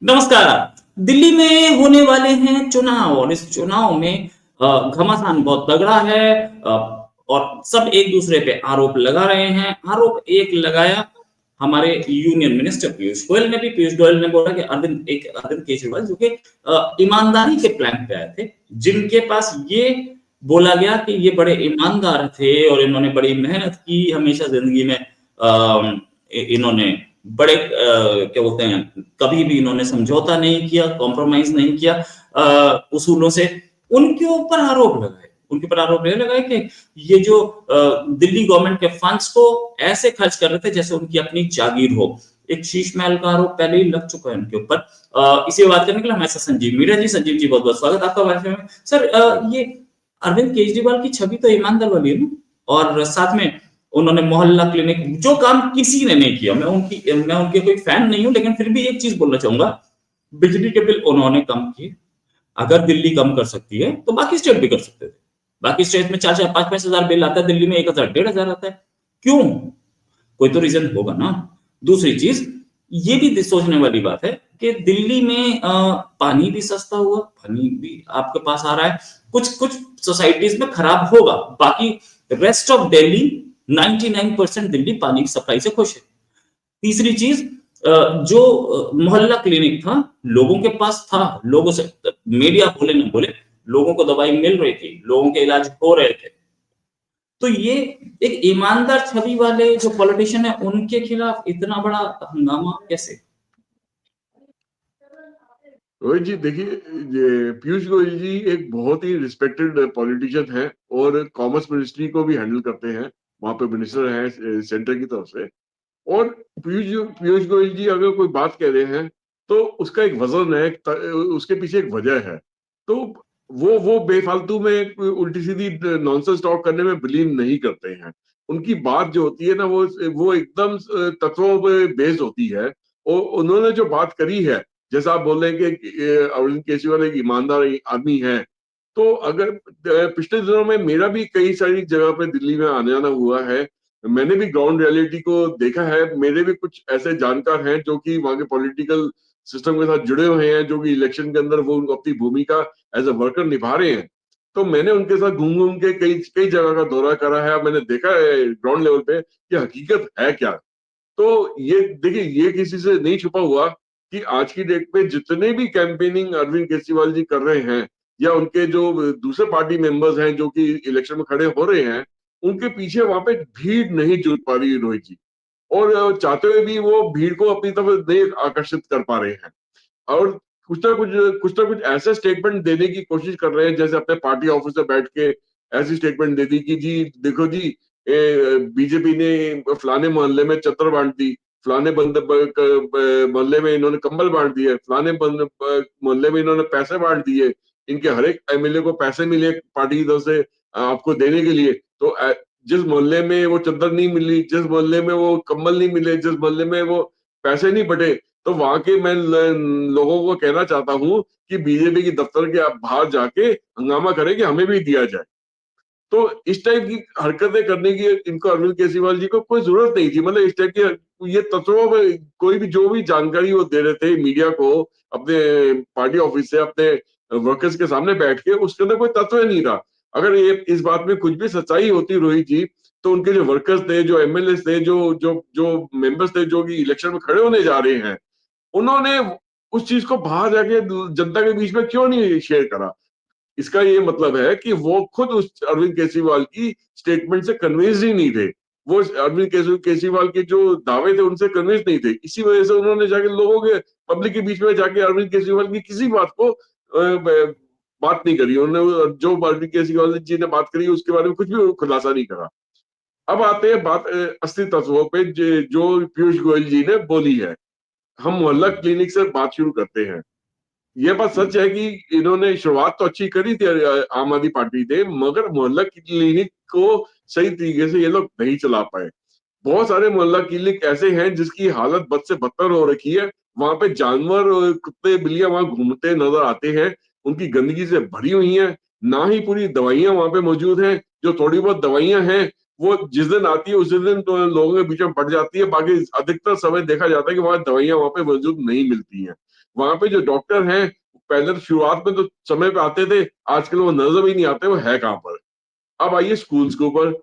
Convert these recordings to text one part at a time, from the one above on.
नमस्कार। दिल्ली में होने वाले हैं चुनाव और इस चुनाव में घमासान बहुत तगड़ा है। और सब एक दूसरे पे आरोप लगा रहे हैं। आरोप एक लगाया हमारे यूनियन मिनिस्टर पीयूष गोयल ने भी। पीयूष गोयल ने बोला कि अरविंद केजरीवाल जो कि ईमानदारी के प्लान पे आए थे, जिनके पास ये बोला गया कि ये बड़े ईमानदार थे और इन्होंने बड़ी मेहनत की हमेशा जिंदगी में। इन्होंने बड़े क्या बोलते हैं, कभी भी इन्होंने समझौता नहीं किया, कॉम्प्रोमाइज नहीं किया उसूलों से। उनके ऊपर आरोप लगाए, उनके ऊपर आरोप ये लगाए कि ये जो दिल्ली गवर्नमेंट के फंड्स को ऐसे खर्च कर रहे थे जैसे उनकी अपनी जागीर हो। एक शीश महल का आरोप पहले ही लग चुका है उनके ऊपर। इसी बात करने के लिए हमारे साथ संजीव मीरा जी। संजीव जी, बहुत बहुत स्वागत आपका हमारे में। सर, ये अरविंद केजरीवाल की छवि तो ईमानदार वाली है ना, और साथ में उन्होंने मोहल्ला क्लिनिक जो काम किसी ने नहीं किया। मैं उनके कोई फैन नहीं हूं, लेकिन फिर भी एक चीज बोलना चाहूंगा। बिजली के बिल उन्होंने कम किए। अगर दिल्ली कम कर सकती है तो बाकी स्टेट भी कर सकते थे। बाकी स्टेट में 4-4 5-5 हजार बिल आता है, दिल्ली में 1,000 1,500 आता है। क्यों? कोई तो रीजन होगा ना। दूसरी चीज ये भी सोचने वाली बात है कि दिल्ली में पानी भी सस्ता हुआ, पानी भी आपके पास आ रहा है। कुछ कुछ सोसाइटीज में खराब होगा, बाकी रेस्ट ऑफ दिल्ली 99% दिल्ली पानी की सप्लाई से खुश है। तीसरी चीज, जो मोहल्ला क्लिनिक था, लोगों के पास था, लोगों से मीडिया बोले ना बोले, लोगों को दवाई मिल रही थी, लोगों के इलाज हो रहे थे। तो ये एक ईमानदार छवि वाले जो पॉलिटिशियन है उनके खिलाफ इतना बड़ा हंगामा कैसे? रोहित जी देखिए, ये पीयूष गोयल जी एक बहुत ही रिस्पेक्टेड पॉलिटिशियन है और कॉमर्स मिनिस्ट्री को भी हैंडल करते हैं। वहां पे मिनिस्टर है सेंटर की तरफ से। और पीयूष पीयूष गोयल जी अगर कोई बात कह रहे हैं तो उसका एक वजन है, उसके पीछे एक वजह है। तो वो बेफालतू में उल्टी सीधी नॉनसेंस टॉक करने में बिलीव नहीं करते हैं। उनकी बात जो होती है ना, वो एकदम तत्वों पे बेस्ड होती है। और उन्होंने जो बात करी है, जैसा आप बोल रहे हैं कि अरविंद केजरीवाल एक ईमानदार आदमी है। तो अगर पिछले दिनों में मेरा भी कई सारी जगह पे दिल्ली में आने आना हुआ है, मैंने भी ग्राउंड रियलिटी को देखा है। मेरे भी कुछ ऐसे जानकार हैं जो कि वहां के पॉलिटिकल सिस्टम के साथ जुड़े हुए हैं, जो कि इलेक्शन के अंदर वो अपनी भूमिका एज अ वर्कर निभा रहे हैं। तो मैंने उनके साथ घूम घूम के कई कई जगह का दौरा करा है। मैंने देखा है ग्राउंड लेवल पे कि हकीकत है क्या। तो ये देखिए, ये किसी से नहीं छुपा हुआ कि आज की डेट में जितने भी कैंपेनिंग अरविंद केजरीवाल जी कर रहे हैं, या उनके जो दूसरे पार्टी मेंबर्स हैं जो कि इलेक्शन में खड़े हो रहे हैं, उनके पीछे वहां पे भीड़ नहीं जुट पा रही रोहित जी। और चाहते हुए भी वो भीड़ को अपनी तरफ नहीं आकर्षित कर पा रहे हैं। और कुछ ना कुछ ऐसे स्टेटमेंट देने की कोशिश कर रहे हैं, जैसे अपने पार्टी ऑफिस में बैठ के ऐसी स्टेटमेंट दे दी कि जी देखो जी, बीजेपी ने फलाने मोहल्ले में चद्दर बांट दी, फलाने मोहल्ले में इन्होंने कंबल बांट दिए, फलाने मोहल्ले में इन्होंने पैसे बांट दिए। इनके हर एक एमएलए को पैसे मिले पार्टी की तरफ से आपको देने के लिए। तो जिस मोहल्ले में वो चद्दर नहीं मिली, जिस मोहल्ले में वो कंबल नहीं मिले, जिस मोहल्ले में वो पैसे नहीं बटे, तो वहां के मैं लोगों को कहना चाहता हूँ कि बीजेपी की दफ्तर के आप बाहर जाके हंगामा करें कि हमें भी दिया जाए। तो इस टाइप की हरकतें करने की इनको अरविंद केजरीवाल जी को कोई जरूरत नहीं थी। मतलब इस टाइप की ये तत्वों में कोई भी जो भी जानकारी वो दे रहे थे मीडिया को अपने पार्टी ऑफिस से अपने वर्कर्स के सामने बैठ के, उसके अंदर कोई तत्व नहीं था। अगर ये इस बात में कुछ भी सच्चाई होती रोहित जी, तो उनके जो वर्कर्स थे, जो एमएलए थे, जो जो जो मेंबर्स थे, जो कि इलेक्शन में खड़े होने जा रहे हैं, उन्होंने उस चीज को बाहर जाके जनता के बीच में क्यों नहीं शेयर करा। इसका ये मतलब है कि वो खुद उस अरविंद केजरीवाल की स्टेटमेंट से कन्विंस ही नहीं थे। वो अरविंद केजरीवाल के जो दावे थे उनसे कन्विंस नहीं थे। इसी वजह से उन्होंने जाके लोगों के पब्लिक के बीच में जाके अरविंद केजरीवाल की किसी बात को बात नहीं करी। उन्होंने जो अरविंद केजरीवाल जी ने बात करी उसके बारे में कुछ भी खुलासा नहीं करा। अब आते हैं बात असली तत्वों पे, जो पीयूष गोयल जी ने बोली है। हम मोहल्ला क्लिनिक से बात शुरू करते हैं। ये बात सच है कि इन्होंने शुरुआत तो अच्छी करी थी आम आदमी पार्टी ने, मगर मोहल्ला क्लिनिक को सही तरीके से ये लोग नहीं चला पाए। बहुत सारे मोहल्ला क्लिनिक ऐसे हैं जिसकी हालत बद से बदतर हो रखी है। वहां पे जानवर और कुत्ते बिल्लियां वहां घूमते नजर आते हैं, उनकी गंदगी से भरी हुई हैं। ना ही पूरी दवाइयां वहां पे मौजूद हैं। जो थोड़ी बहुत दवाइयां हैं वो जिस दिन आती है उस दिन तो लोगों के बीच में बढ़ जाती है, बाकी अधिकतर समय देखा जाता है कि वहां दवाइयां वहां पे मौजूद नहीं मिलती हैं। वहां पे जो डॉक्टर हैं, पहले तो शुरुआत में तो समय पे आते थे, आजकल वो नजर भी नहीं आते, वो है कहाँ पर। अब आइए स्कूल्स के ऊपर।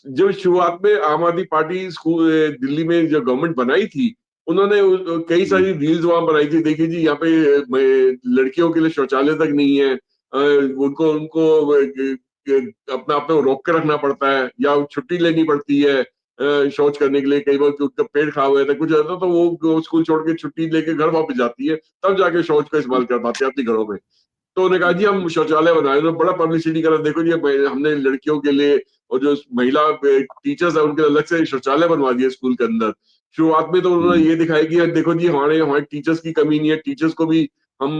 जो शुरुआत में आम आदमी पार्टी स्कूल दिल्ली में जो गवर्नमेंट बनाई थी, उन्होंने कई सारी रील्स वहां बनाई थी, देखिए जी यहाँ पे लड़कियों के लिए शौचालय तक नहीं है, उनको उनको अपना अपने रोक के रखना पड़ता है या छुट्टी लेनी पड़ती है शौच करने के लिए। कई बार उनका पेट खराब हो जाता है, कुछ होता है, तो वो स्कूल छोड़ के छुट्टी लेके घर वापस जाती है, तब जाके शौच का इस्तेमाल कर पाते हैं अपने घरों में। तो उन्होंने कहा जी हम शौचालय बनाए, तो बड़ा पब्लिसिटी करा, देखो जी हमने लड़कियों के लिए और जो महिला टीचर्स है उनके अलग से शौचालय बनवा दिए स्कूल के अंदर। शुरुआत में तो उन्होंने ये दिखाया कि देखो जी हमारे हमारे टीचर्स की कमी नहीं है, टीचर्स को भी हम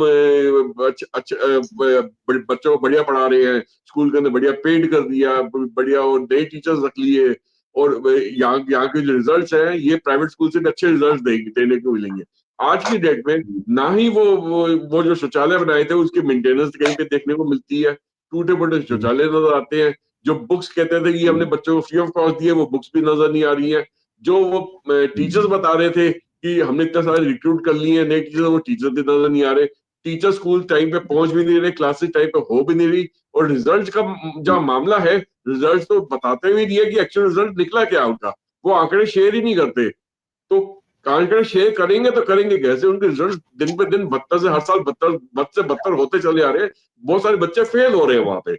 बच्चों को बढ़िया पढ़ा रहे हैं, स्कूल के अंदर बढ़िया पेंट कर दिया, बढ़िया और नए टीचर्स रख लिए, और यहाँ के जो रिजल्ट्स हैं ये प्राइवेट स्कूल से भी अच्छे रिजल्ट देने को मिलेंगे। आज की डेट में ना ही वो जो शौचालय बनाए थे उसकी मेंटेनेंस कहीं पे देखने को मिलती है, टूटे फूटे शौचालय नजर आते हैं। जो बुक्स कहते थे कि हमने बच्चों को फ्री ऑफ कॉस्ट दिए, वो बुक्स भी नजर नहीं आ रही है। जो वो टीचर्स बता रहे थे कि हमने इतने सारे रिक्रूट कर लिए हैं नए टीचर, वो टीचर भी नजर नहीं आ रहे। टीचर स्कूल टाइम पे पहुंच भी नहीं रहे, क्लासेस टाइम पे हो भी नहीं रही, और रिजल्ट का जो मामला है, रिजल्ट तो बताते हुए नहीं है कि एक्चुअल रिजल्ट निकला क्या उनका, वो आंकड़े शेयर ही नहीं करते। तो आंकड़े शेयर करेंगे तो करेंगे कैसे, उनके रिजल्ट दिन पे दिन बदतर से हर साल बद से बदतर होते चले आ रहे हैं, बहुत सारे बच्चे फेल हो रहे हैं वहां पे।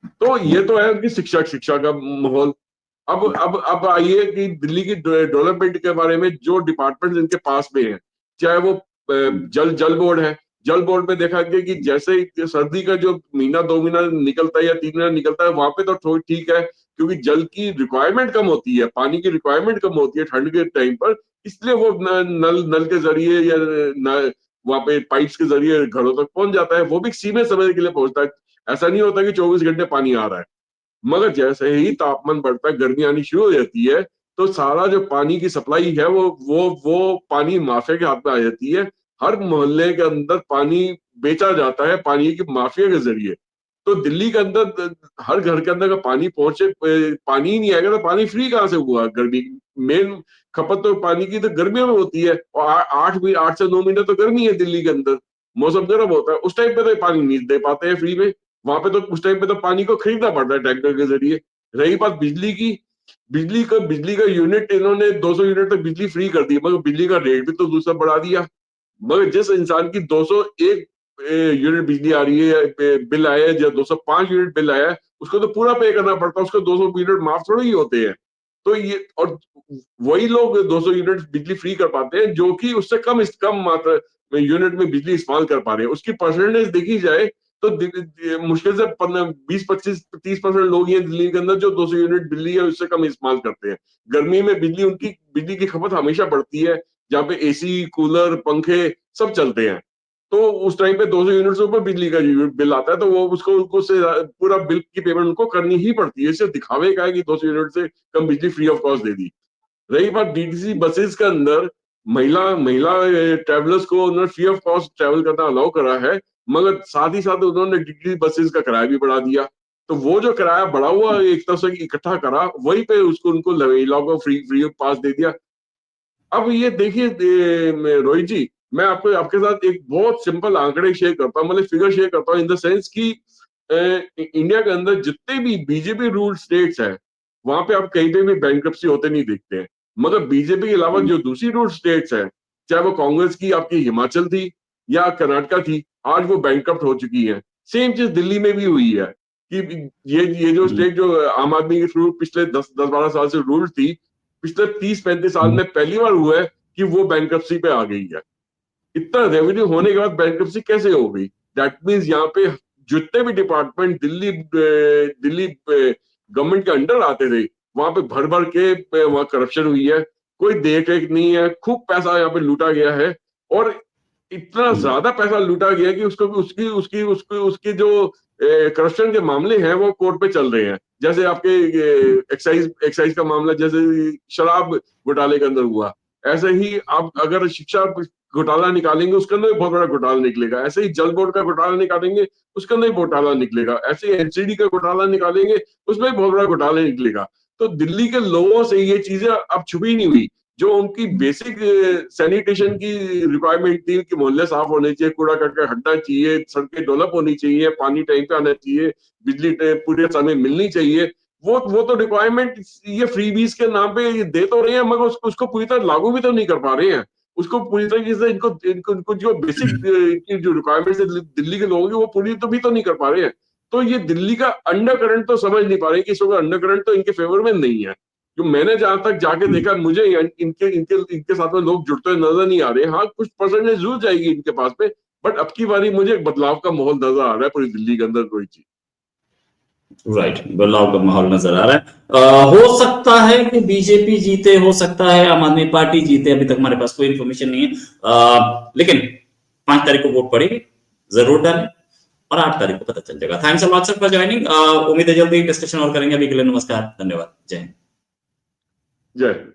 तो ये तो है उनकी शिक्षा शिक्षा का माहौल। अब आइए कि दिल्ली की डेवलपमेंट के बारे में जो डिपार्टमेंट इनके पास में है, चाहे वो जल जल बोर्ड है। जल बोर्ड में देखा गया कि जैसे ही सर्दी का जो महीना 2 महीना निकलता है या 3 महीना निकलता है, वहां पे तो थोड़ी ठीक है, क्योंकि जल की रिक्वायरमेंट कम होती है, पानी की रिक्वायरमेंट कम होती है ठंड के टाइम पर, इसलिए वो नल नल के जरिए या न, वहां पे पाइप्स के जरिए घरों तक पहुंच जाता है, वो भी सीमित समय के लिए पहुंचता है। ऐसा नहीं होता कि 24 घंटे पानी आ रहा है। मगर जैसे ही तापमान बढ़ता है, गर्मी आनी शुरू हो जाती है, तो सारा जो पानी की सप्लाई है वो पानी माफिया के हाथ में आ जाती है। हर मोहल्ले के अंदर पानी बेचा जाता है पानी की माफिया के जरिए। तो दिल्ली के अंदर हर घर के अंदर का पानी पहुंचे, पानी ही नहीं आएगा तो पानी फ्री कहाँ से हुआ। गर्मी मेन खपत तो पानी की तो गर्मियों में होती है, और 8 से 9 महीने तो गर्मी है दिल्ली के अंदर, मौसम गर्म होता है, उस टाइम पे तो पानी नहीं दे पाते हैं फ्री में। वहां पे तो उस टाइम पे तो पानी को खरीदना पड़ता है टैंकर के जरिए। रही बात बिजली की, बिजली का यूनिट इन्होंने 200 यूनिट तक बिजली फ्री कर दी, मगर बिजली का रेट भी तो दूसरा बढ़ा दिया। मगर जिस इंसान की 201 यूनिट बिजली आ रही है या बिल आया है, या 205 यूनिट बिल आया है, उसको तो पूरा पे करना पड़ता है, उसको 200 यूनिट माफ थोड़ी ही होते हैं। तो ये, और वही लोग 200 यूनिट बिजली फ्री कर पाते हैं जो कि उससे कम मात्रा में यूनिट में बिजली इस्तेमाल कर पा रहे हैं। उसकी परसेंटेज देखी जाए तो मुश्किल से 20, 25, 30% लोग ये दिल्ली के अंदर जो 200 यूनिट बिजली है उससे कम इस्तेमाल करते हैं। गर्मी में बिजली की खपत हमेशा बढ़ती है, जहाँ पे एसी कूलर पंखे सब चलते हैं। तो उस टाइम पे 200 यूनिट से ऊपर बिजली का बिल आता है, तो वो उसको उनको से पूरा बिल की पेमेंट उनको करनी ही पड़ती है। सिर्फ दिखावे का है कि 200 यूनिट से कम बिजली फ्री ऑफ कॉस्ट दे दी। रही बात डीटीसी बसेस के अंदर, महिला महिला ट्रेवलर्स को उन्होंने फ्री ऑफ कॉस्ट ट्रेवल करना अलाउ करा है, मगर साथ ही साथ उन्होंने डीटीसी बसेस का किराया भी बढ़ा दिया। तो वो जो किराया बढ़ा हुआ एक तरफ से इकट्ठा करा, वहीं पे उसको उनको महिलाओं को फ्री फ्री ऑफ पास दे दिया। अब ये देखिए रोहित जी, मैं आपको आपके साथ एक बहुत सिंपल आंकड़े शेयर करता हूँ, मतलब फिगर शेयर करता हूँ, इन द सेंस कि इंडिया के अंदर जितने भी बीजेपी रूल स्टेट्स हैं, वहां पे आप कहीं पे भी बैंक्रप्सी होते नहीं देखते हैं। मगर बीजेपी के अलावा जो दूसरी रूल स्टेट्स हैं, चाहे वो कांग्रेस की आपकी हिमाचल थी या कर्नाटका थी, आज वो बैंक्रप्ट हो चुकी है। सेम चीज दिल्ली में भी हुई है कि ये जो स्टेट जो आम आदमी के थ्रू पिछले 10 10 12 साल से रूल थी, पिछले 30 35 साल में पहली बार हुआ है कि वो बैंक्रप्सी पे आ गई है। इतना रेवेन्यू होने के बाद बैंक्रप्सी कैसे हो गई? दैट मीन्स यहाँ पे जितने भी डिपार्टमेंट दिल्ली गवर्नमेंट के अंडर आते थे, वहां पे भर भर के वहां करप्शन हुई है, कोई देख रेख नहीं है, खूब पैसा यहाँ पे लूटा गया है। और इतना ज्यादा पैसा लूटा गया कि उसको उसकी उसकी उसकी उसकी जो करप्शन के मामले हैं वो कोर्ट पे चल रहे हैं। जैसे आपके एक्साइज एक्साइज का मामला जैसे शराब घोटाले के अंदर हुआ, ऐसे ही आप अगर शिक्षा घोटाला निकालेंगे उसके अंदर भी बहुत बड़ा घोटाला निकलेगा। ऐसे ही जल बोर्ड का घोटाला निकालेंगे उसके अंदर भी घोटाला निकलेगा। ऐसे ही एनसीडी का घोटाला निकालेंगे उसमें भी बहुत बड़ा घोटाला निकलेगा। तो दिल्ली के लोगों से ये चीजें अब छुपी नहीं हुई। जो उनकी बेसिक सैनिटेशन की रिक्वायरमेंट थी कि मोहल्ले साफ होने चाहिए, कूड़ा करकट हटना चाहिए, सड़कें डेवलप होनी चाहिए, पानी टाइम पे आना चाहिए, बिजली पूरे समय मिलनी चाहिए, वो तो रिक्वायरमेंट ये फ्रीबीज के नाम पे ये दे तो रहे हैं, मगर उसको पूरी तरह लागू भी तो नहीं कर पा रहे हैं। उसको पूरी तरीके से इनको इनको इनको जो बेसिक की जो रिक्वायरमेंट्स है दिल्ली के लोगों की, वो पूरी तो भी तो नहीं कर पा रहे हैं। तो ये दिल्ली का अंडर करंट तो समझ नहीं पा रहे कि इसका अंडर करंट तो इनके फेवर में नहीं है। जो मैंने जहां तक जाके देखा, मुझे इनके इनके इनके साथ में लोग जुड़ते हुए नजर नहीं आ रहे। हाँ, कुछ परसेंटेज जरूर जाएगी इनके पास में, बट अब की बारी मुझे एक बदलाव का माहौल नजर आ रहा है पूरी दिल्ली के अंदर कोई चीज। राइट, बदलाव का माहौल नजर आ रहा है। हो सकता है कि बीजेपी जीते, हो सकता है आम आदमी पार्टी जीते, अभी तक हमारे पास कोई इन्फॉर्मेशन नहीं है। लेकिन 5 तारीख को वोट पड़ेगी, जरूर डालें और 8 तारीख को पता चल जाएगा। Thanks a lot sir for joining. उम्मीद है जल्दी डिस्कशन और करेंगे। अभी के लिए नमस्कार, धन्यवाद, जय हिंद। जय हिंद।